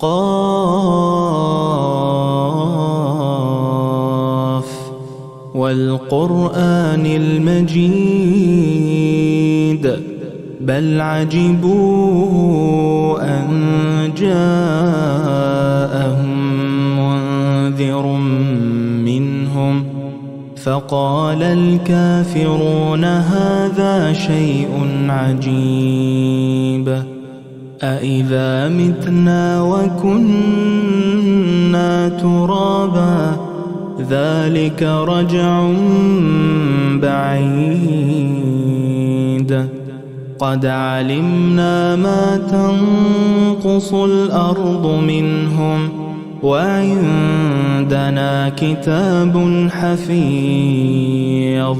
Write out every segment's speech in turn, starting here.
قاف والقرآن المجيد بل عجبوا أن جاءهم منذر منهم فقال الكافرون هذا شيء عجيب أإذا متنا وكنا ترابا ذلك رجع بعيد قد علمنا ما تنقص الأرض منهم وعندنا كتاب حفيظ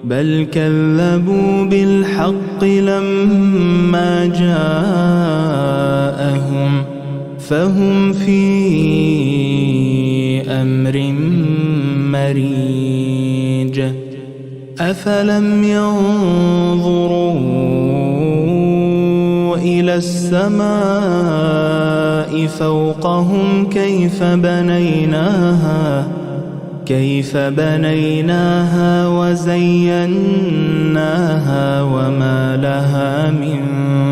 بل كذبوا بالحق لما جاءهم فهم في أمر مريج أفلم ينظروا إلى السماء فوقهم كيف بنيناها وزيناها وما لها من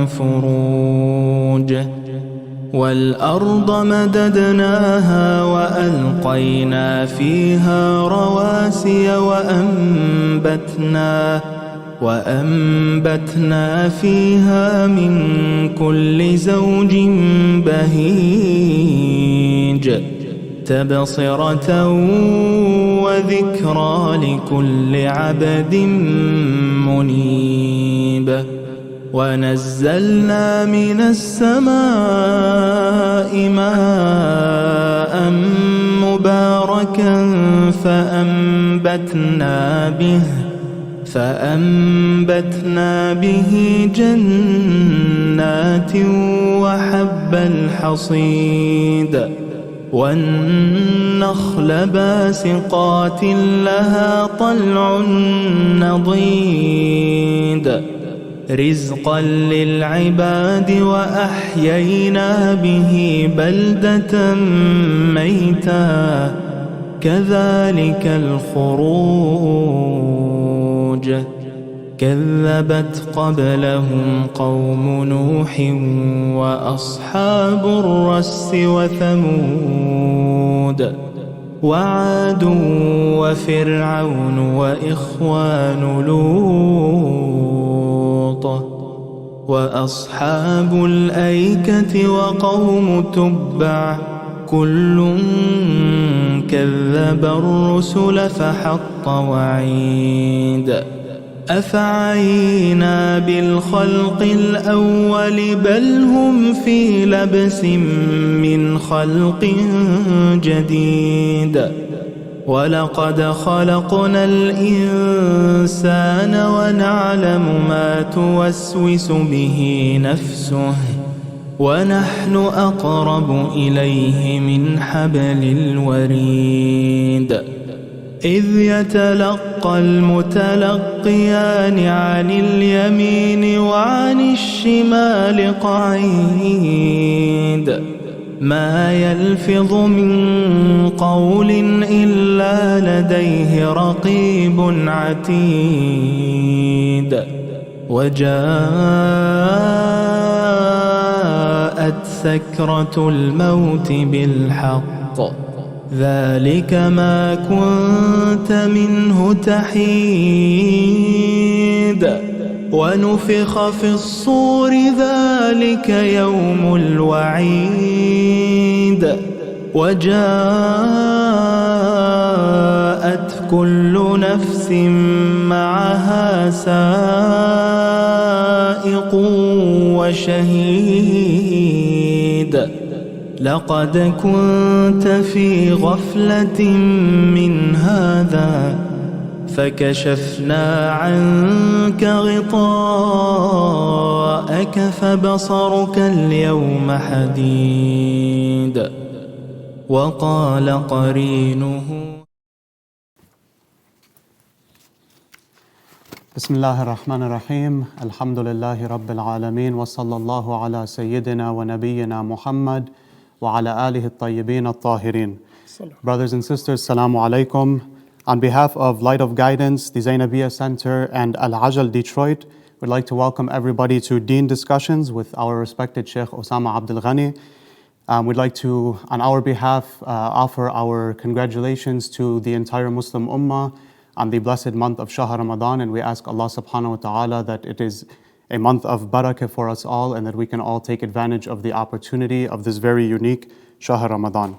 فروج والأرض مددناها وألقينا فيها رواسي وأنبتنا فيها من كل زوج بهيج تبصرة وذكرى لكل عبد منيب ونزلنا من السماء ماء مباركا فأنبتنا به جنات وحب الحصيد والنخل باسقات لها طلع نضيد رزقا للعباد وأحيينا به بلدة ميتا كذلك الخروج كذبت قبلهم قوم نوح وأصحاب الرس وثمود وعاد وفرعون وإخوان لوط وأصحاب الأيكة وقوم تبع كل كذب الرسل فحق وعيد أفعينا بالخلق الأول بل هم في لبس من خلق جديد ولقد خلقنا الإنسان ونعلم ما توسوس به نفسه ونحن أقرب إليه من حبل الوريد إذ يتلقى المتلقيان عن اليمين وعن الشمال قعيد ما يلفظ من قول إلا لديه رقيب عتيد وجاءت سكرة الموت بالحق ذلك ما كنت منه تحيد ونفخ في الصور ذلك يوم الوعيد وجاءت كل نفس معها سائق وشهيد لقد كنت في غفلة من هذا فكشفنا عنك غطاءك فبصرك اليوم حديد وقال قرينه بسم الله الرحمن الرحيم الحمد لله رب العالمين وصلى الله على سيدنا ونبينا محمد وعلى آله الطيبين الطاهرين. Brothers and sisters, Assalamu alaikum. On behalf of Light of Guidance, the Zainabia Center, and Al-Ajal Detroit, we'd like to welcome everybody to Deen Discussions with our respected Shaykh Usama Abdulghani. We'd like to, on our behalf, offer our congratulations to the entire Muslim Ummah on the blessed month of Shahr Ramadan, and we ask Allah subhanahu wa ta'ala that it is a month of barakah for us all and that we can all take advantage of the opportunity of this very unique Shahr Ramadan.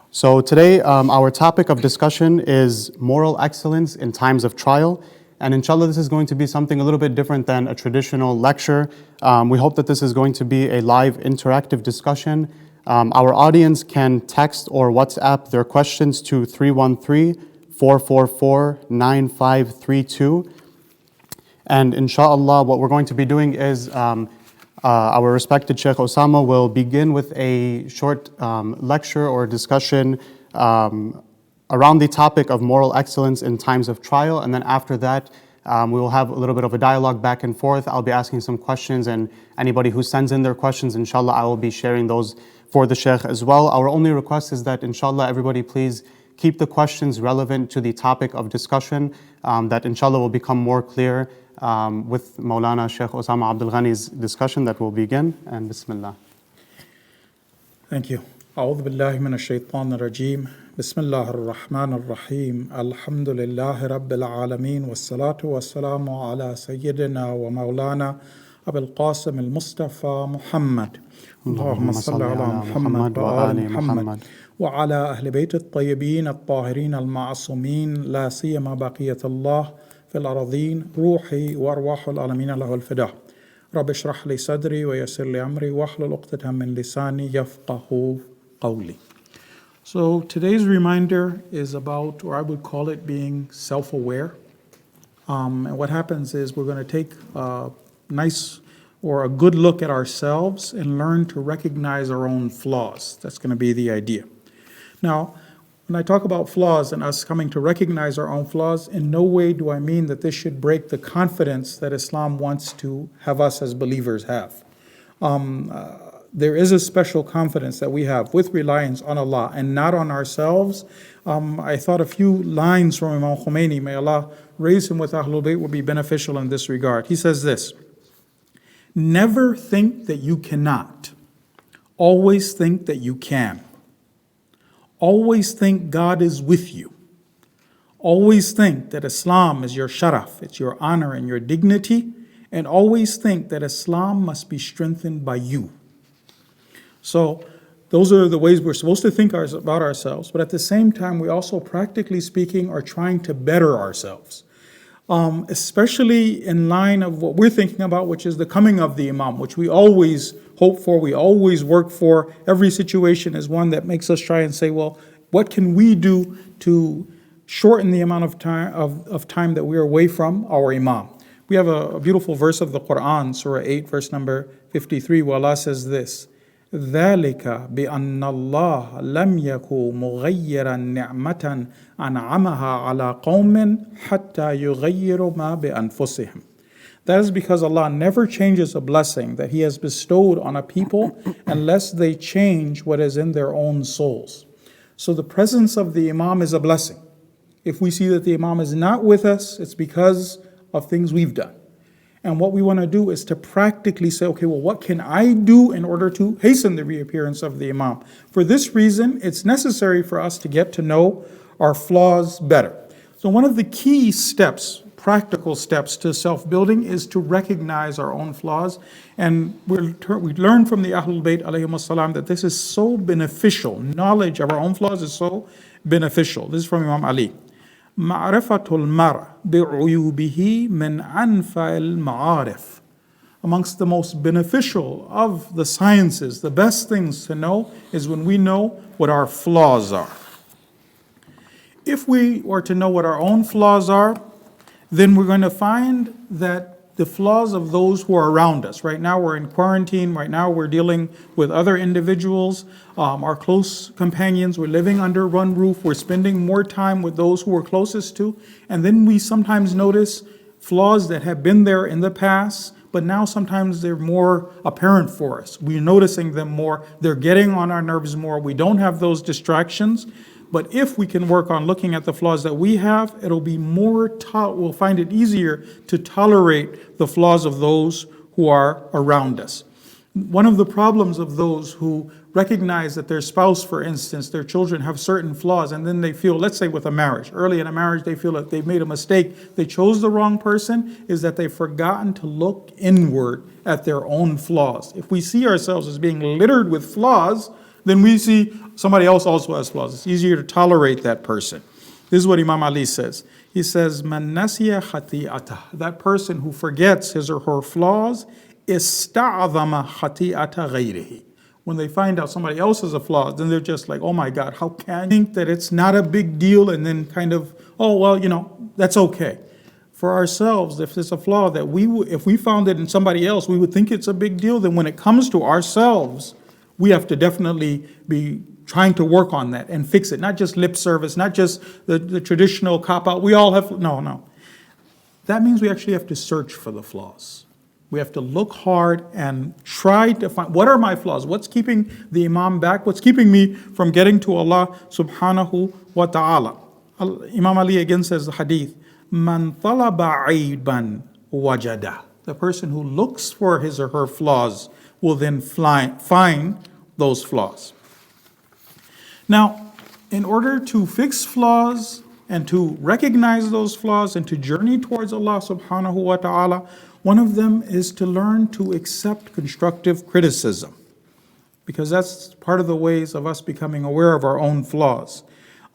So today our topic of discussion is moral excellence in times of trial. And inshallah, this is going to be something a little bit different than a traditional lecture. We hope that this is going to be a live interactive discussion. Our audience can text or WhatsApp their questions to 313-444-9532. And inshallah, what we're going to be doing is our respected Shaykh Usama will begin with a short lecture or discussion around the topic of moral excellence in times of trial. And then after that, we will have a little bit of a dialogue back and forth. I'll be asking some questions, and anybody who sends in their questions, inshallah, I will be sharing those for the Shaykh as well. Our only request is that, inshallah, everybody please keep the questions relevant to the topic of discussion, that inshallah will become more clear with Maulana Shaykh Usama Abdulghani's discussion that will begin. And Bismillah. Thank you. أعوذ بالله من الشيطان الرجيم. بسم الله الرحمن الرحيم. الحمد لله رب العالمين والصلاة والسلام على سيدنا ومولانا أبي القاسم المصطفى محمد. اللهم صل على محمد وآل محمد وعلى أهل بيت الطيبين الطاهرين المعصومين، لا سيما بقية الله في الأراضين، روحي وأرواح العالمين له الفداء. رب اشرح لي صدري ويسر لي أمري واحلل عقدة من لساني يفقهوا قولي. So today's reminder is about, or I would call it, being self-aware. And what happens is we're going to take a nice or a good look at ourselves and learn to recognize our own flaws. That's going to be the idea. Now, when I talk about flaws and us coming to recognize our own flaws, in no way do I mean that this should break the confidence that Islam wants to have us as believers have. There is a special confidence that we have with reliance on Allah and not on ourselves. I thought a few lines from Imam Khomeini, may Allah raise him with Ahlul Bayt, would be beneficial in this regard. He says this: never think that you cannot. Always think that you can. Always think God is with you. Always think that Islam is your sharaf, it's your honor and your dignity. And always think that Islam must be strengthened by you. So those are the ways we're supposed to think about ourselves, but at the same time, we also, practically speaking, are trying to better ourselves, especially in line of what we're thinking about, which is the coming of the Imam, which we always hope for, we always work for. Every situation is one that makes us try and say, well, what can we do to shorten the amount of time that we are away from our Imam? We have a beautiful verse of the Quran, Surah 8, verse number 53, where Allah says this: ذلك بأن الله لم يكن مغيرا نعمة أنعمها على قوم حتى يغيروا ما بأنفسهم. That is because Allah never changes a blessing that He has bestowed on a people unless they change what is in their own souls. So the presence of the Imam is a blessing. If we see that the Imam is not with us, it's because of things we've done. And what we want to do is to practically say, okay, well, what can I do in order to hasten the reappearance of the Imam? For this reason, it's necessary for us to get to know our flaws better. So one of the key steps, practical steps to self-building, is to recognize our own flaws. And we learn from the Ahlul Bayt alayhim as-salam that this is so beneficial. Knowledge of our own flaws is so beneficial. This is from Imam Ali. معرفة المرء بعيوبه من أنفع المعارف. Amongst the most beneficial of the sciences, the best things to know is when we know what our flaws are. If we were to know what our own flaws are, then we're going to find that the flaws of those who are around us. Right now we're in quarantine, right now we're dealing with other individuals, our close companions, we're living under one roof, we're spending more time with those who we're closest to, and then we sometimes notice flaws that have been there in the past, but now sometimes they're more apparent for us. We're noticing them more. They're getting on our nerves more. We don't have those distractions. But if we can work on looking at the flaws that we have, it'll be we'll find it easier to tolerate the flaws of those who are around us. One of the problems of those who recognize that their spouse, for instance, their children have certain flaws, and then they feel, let's say with a marriage, early in a marriage they feel that they've made a mistake, they chose the wrong person, is that they've forgotten to look inward at their own flaws. If we see ourselves as being littered with flaws, then we see somebody else also has flaws. It's easier to tolerate that person. This is what Imam Ali says. He says, Man nasiya khati'atah. That person who forgets his or her flaws, ista'adhama khati'ata ghayrihi. When they find out somebody else has a flaw, then they're just like, oh my God, how can you think that it's not a big deal, and then kind of, oh, well, that's okay. For ourselves, if it's a flaw that if we found it in somebody else, we would think it's a big deal, then when it comes to ourselves, we have to definitely be trying to work on that and fix it. Not just lip service, not just the traditional cop-out. We all have, no. That means we actually have to search for the flaws. We have to look hard and try to find, what are my flaws? What's keeping the Imam back? What's keeping me from getting to Allah subhanahu wa ta'ala? Imam Ali again says the hadith, Man talaba ayban wajada. The person who looks for his or her flaws will then find those flaws. Now, in order to fix flaws and to recognize those flaws and to journey towards Allah subhanahu wa ta'ala, one of them is to learn to accept constructive criticism, because that's part of the ways of us becoming aware of our own flaws.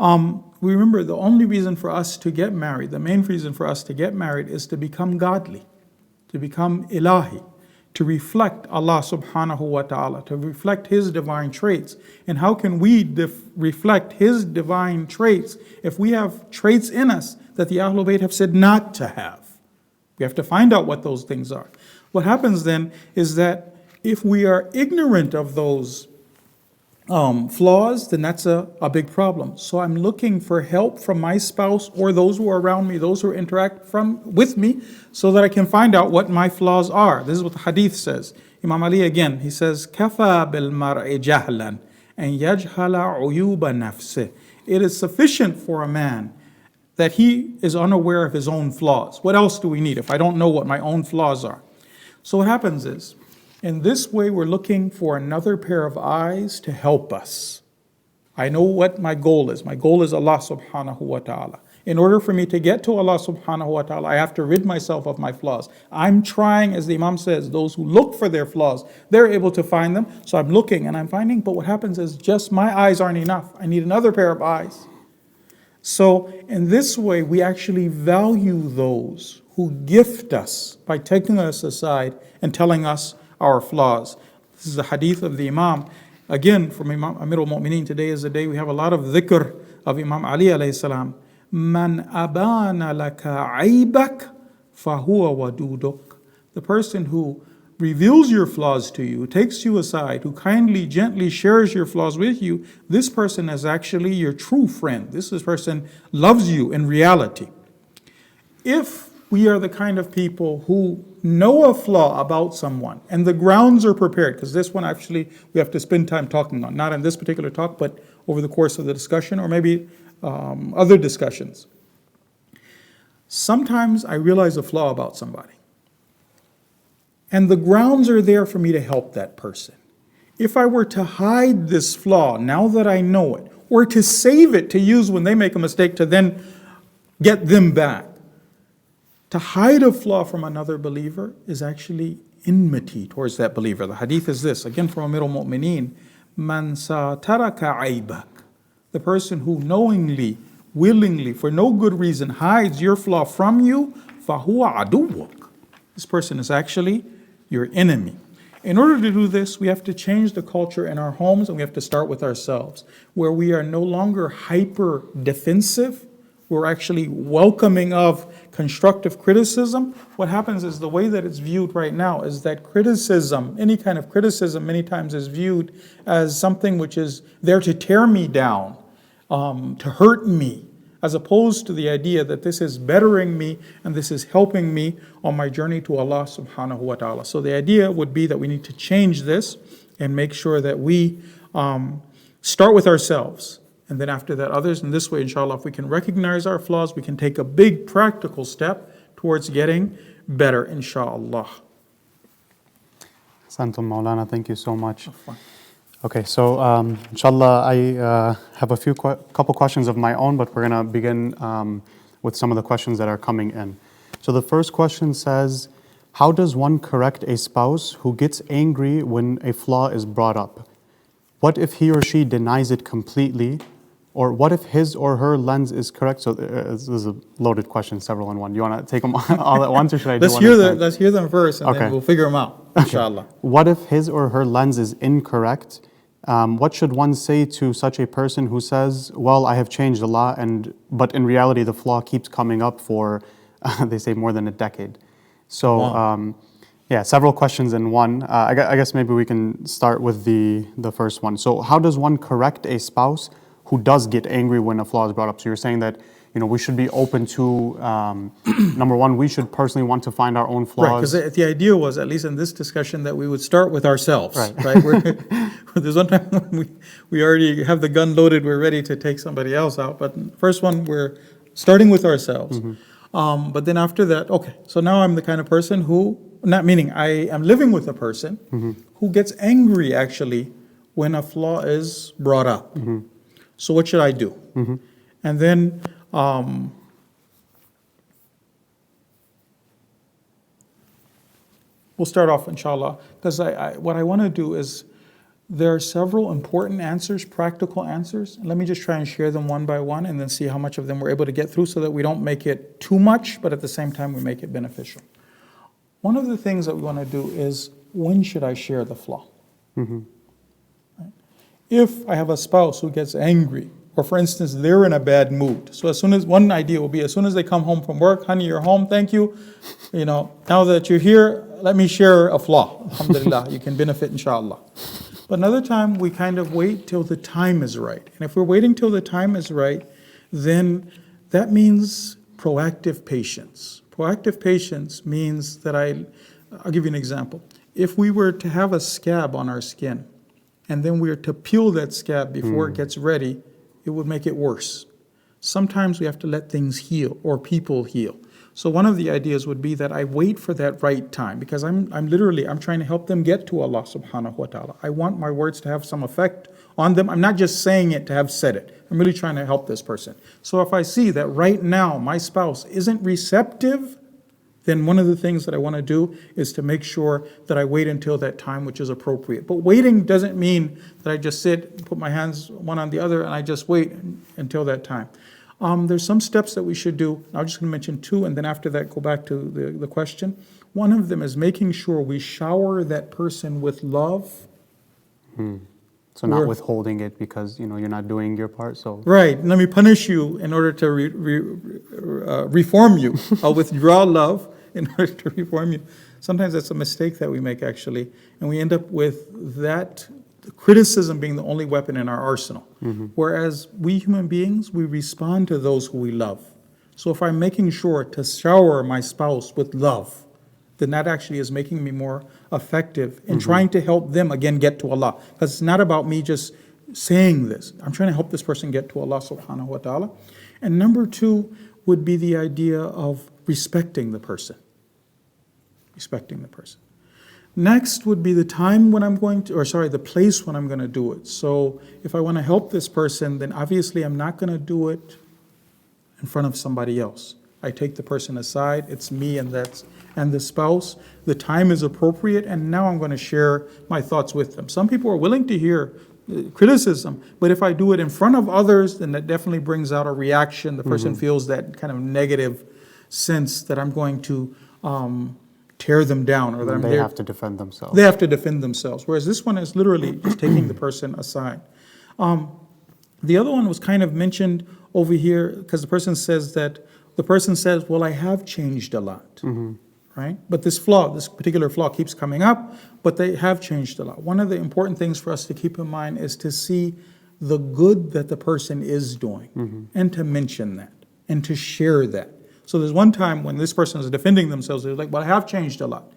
We remember the only reason for us to get married, the main reason for us to get married, is to become godly, to become ilahi, to reflect Allah subhanahu wa ta'ala, to reflect His divine traits. And how can we reflect His divine traits if we have traits in us that the Ahlul Bayt have said not to have? We have to find out what those things are. What happens then is that if we are ignorant of those flaws, then that's a big problem. So I'm looking for help from my spouse or those who are around me, those who interact with me, so that I can find out what my flaws are. This is what the hadith says. Imam Ali again, he says, Kafa bil mar'i jahlan and yajhala uyuba nafsih. It is sufficient for a man that he is unaware of his own flaws. What else do we need if I don't know what my own flaws are? So what happens is, in this way, we're looking for another pair of eyes to help us. I know what my goal is. My goal is Allah subhanahu wa ta'ala. In order for me to get to Allah subhanahu wa ta'ala, I have to rid myself of my flaws. I'm trying, as the Imam says, those who look for their flaws, they're able to find them. So I'm looking and I'm finding, but what happens is just my eyes aren't enough. I need another pair of eyes. So in this way, we actually value those who gift us by taking us aside and telling us our flaws. This is the hadith of the Imam. Again, from Imam Amir al-Mu'mineen, today is the day we have a lot of dhikr of Imam Ali alayhi salam. Man abana laka aibak fahuwa waduduk. The person who reveals your flaws to you, takes you aside, who kindly, gently shares your flaws with you, this person is actually your true friend. This person loves you in reality. If we are the kind of people who know a flaw about someone, and the grounds are prepared, because this one actually we have to spend time talking on, not in this particular talk, but over the course of the discussion, or maybe other discussions. Sometimes I realize a flaw about somebody, and the grounds are there for me to help that person. If I were to hide this flaw now that I know it, or to save it to use when they make a mistake to then get them back, to hide a flaw from another believer is actually enmity towards that believer. The hadith is this, again from Amir al-Mu'mineen, Man sataraka aibak. The person who knowingly, willingly, for no good reason hides your flaw from you, fahuwa aduwwuk. This person is actually your enemy. In order to do this, we have to change the culture in our homes, and we have to start with ourselves, where we are no longer hyper defensive. We're actually welcoming of constructive criticism. What happens is the way that it's viewed right now is that criticism, any kind of criticism, many times is viewed as something which is there to tear me down, to hurt me, as opposed to the idea that this is bettering me and this is helping me on my journey to Allah subhanahu wa ta'ala. So the idea would be that we need to change this and make sure that we start with ourselves, and then after that others. In this way, inshallah, if we can recognize our flaws, we can take a big practical step towards getting better, inshallah. Santum Maulana, thank you so much. Okay, so inshallah, I have a couple questions of my own, but we're going to begin with some of the questions that are coming in. So the first question says, how does one correct a spouse who gets angry when a flaw is brought up? What if he or she denies it completely? Or what if his or her lens is correct? So this is a loaded question, several in one. You want to take them all at once, or should I do one at a time? Let's hear them first, and then we'll figure them out, inshallah. Okay. What if his or her lens is incorrect? What should one say to such a person who says, well, I have changed a lot, but in reality the flaw keeps coming up for, they say, more than a decade? So, wow. Several questions in one. I guess maybe we can start with the first one. So how does one correct a spouse who does get angry when a flaw is brought up? So you're saying that, we should be open to, number one, we should personally want to find our own flaws. Right, because the idea was, at least in this discussion, that we would start with ourselves. Right. There's one time when we already have the gun loaded, we're ready to take somebody else out. But first one, we're starting with ourselves. Mm-hmm. But then after that, okay, so now I'm the kind of person who, not meaning I am living with a person mm-hmm. who gets angry actually when a flaw is brought up. Mm-hmm. So what should I do? Mm-hmm. And then we'll start off, inshallah, because what I want to do is, there are several important answers, practical answers. Let me just try and share them one by one and then see how much of them we're able to get through so that we don't make it too much, but at the same time we make it beneficial. One of the things that we want to do is, when should I share the flaw? Mm-hmm. Right? If I have a spouse who gets angry, or for instance, they're in a bad mood. So one idea will be, as soon as they come home from work, honey, you're home, thank you. Now that you're here, let me share a flaw. Alhamdulillah, you can benefit, inshallah. But another time, we kind of wait till the time is right. And if we're waiting till the time is right, then that means proactive patience. Proactive patience means that I'll give you an example. If we were to have a scab on our skin, and then we were to peel that scab before it gets ready, it would make it worse. Sometimes we have to let things heal, or people heal. So one of the ideas would be that I wait for that right time, because I'm trying to help them get to Allah subhanahu wa ta'ala. I want my words to have some effect on them. I'm not just saying it to have said it. I'm really trying to help this person. So if I see that right now my spouse isn't receptive, then one of the things that I want to do is to make sure that I wait until that time which is appropriate. But waiting doesn't mean that I just sit, put my hands one on the other, and I just wait until that time. There's some steps that we should do. I'm just going to mention two, and then after that go back to the question. One of them is making sure we shower that person with love. So not withholding it because you're not doing your part. So right. Let me punish you in order to reform you. I'll withdraw love in order to reform you. Sometimes that's a mistake that we make, actually, and we end up with that criticism being the only weapon in our arsenal. Mm-hmm. Whereas we human beings, we respond to those who we love. So if I'm making sure to shower my spouse with love, then that actually is making me more effective in trying to help them, again, get to Allah. Because it's not about me just saying this. I'm trying to help this person get to Allah subhanahu wa ta'ala. And number two would be the idea of respecting the person. Respecting the person. Next would be the time when the place when I'm going to do it. So if I want to help this person, then obviously I'm not going to do it in front of somebody else. I take the person aside, it's me and the spouse. The time is appropriate, and now I'm going to share my thoughts with them. Some people are willing to hear criticism, but if I do it in front of others, then that definitely brings out a reaction. The person feels that kind of negative sense that I'm going to tear them down, or that they have to defend themselves. They have to defend themselves. Whereas this one is literally just taking the person aside. The other one was kind of mentioned over here because the person says, well, I have changed a lot, right? But this particular flaw keeps coming up, but they have changed a lot. One of the important things for us to keep in mind is to see the good that the person is doing, and to mention that, and to share that. So there's one time when this person is defending themselves, they're like, well, I have changed a lot.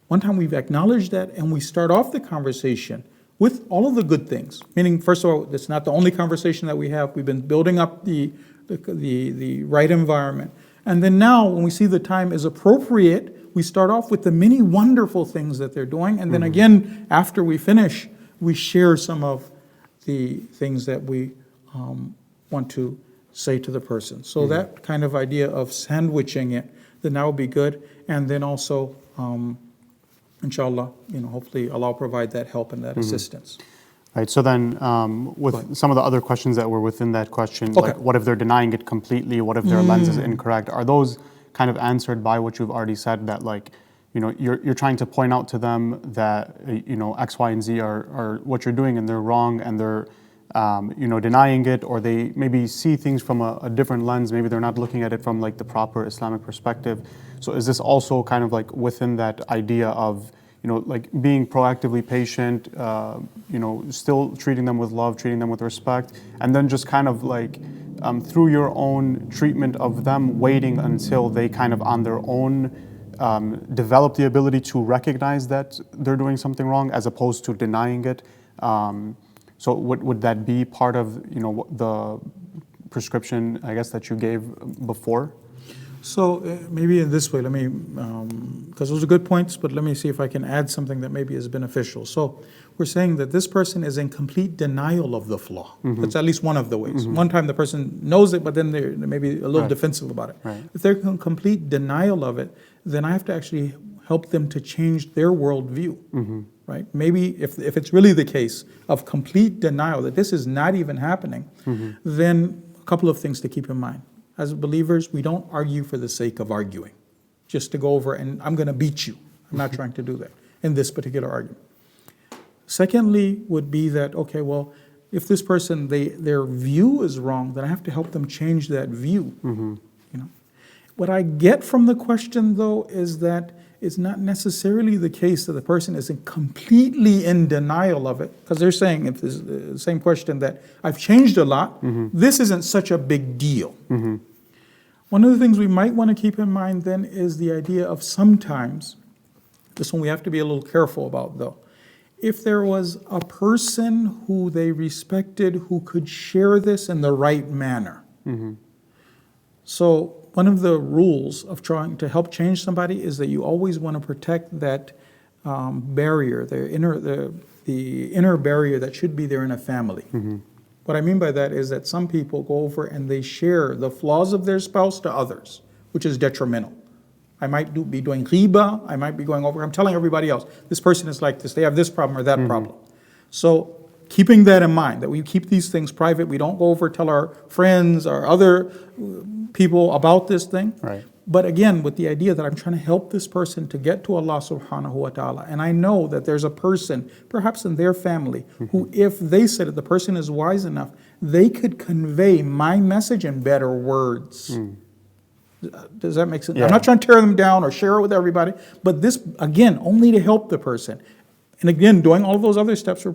One time we've acknowledged that, and we start off the conversation with all of the good things. Meaning, first of all, it's not the only conversation that we have. We've been building up the right environment. And then now, when we see the time is appropriate, we start off with the many wonderful things that they're doing. And then again, after we finish, we share some of the things that we want to say to the person. So that kind of idea of sandwiching it, then that would be good. And then also, inshallah, hopefully Allah will provide that help and that assistance. Right. So then, with some of the other questions that were within that question, like what if they're denying it completely? What if their lens is incorrect? Are those kind of answered by what you've already said? That you're trying to point out to them that X, Y, and Z are what you're doing and they're wrong, and they're denying it, or they maybe see things from a different lens. Maybe they're not looking at it from like the proper Islamic perspective. So is this also kind of like within that idea of like being proactively patient, still treating them with love, treating them with respect, and then just kind of like through your own treatment of them, waiting until they kind of on their own develop the ability to recognize that they're doing something wrong, as opposed to denying it. So would that be part of the prescription, I guess, that you gave before? So maybe in this way, let me, because those are good points, but let me see if I can add something that maybe is beneficial. So we're saying that this person is in complete denial of the flaw. That's at least one of the ways. One time the person knows it, but then they're maybe a little defensive about it. If they're in complete denial of it, then I have to actually help them to change their worldview. Right? Maybe if it's really the case of complete denial that this is not even happening, then a couple of things to keep in mind. As believers, we don't argue for the sake of arguing, just to go over and I'm going to beat you. I'm not trying to do that in this particular argument. Secondly, would be that, okay, well, if this person, their view is wrong, then I have to help them change that view. What I get from the question, though, is that it's not necessarily the case that the person is completely in denial of it, because they're saying, if it's the same question, that I've changed a lot, this isn't such a big deal. One of the things we might want to keep in mind then is the idea of sometimes, this one we have to be a little careful about though, if there was a person who they respected who could share this in the right manner. So one of the rules of trying to help change somebody is that you always want to protect that barrier, the inner barrier that should be there in a family. What I mean by that is that some people go over and they share the flaws of their spouse to others, which is detrimental. I might be doing ghiba, I might be going over, I'm telling everybody else, this person is like this, they have this problem or that problem. So keeping that in mind, that we keep these things private, we don't go over tell our friends or other people about this thing. But again, with the idea that I'm trying to help this person to get to Allah subhanahu wa ta'ala. And I know that there's a person, perhaps in their family, who if they said it, the person is wise enough, they could convey my message in better words. Does that make sense? I'm not trying to tear them down or share it with everybody, but this, again, only to help the person. And again, doing all of those other steps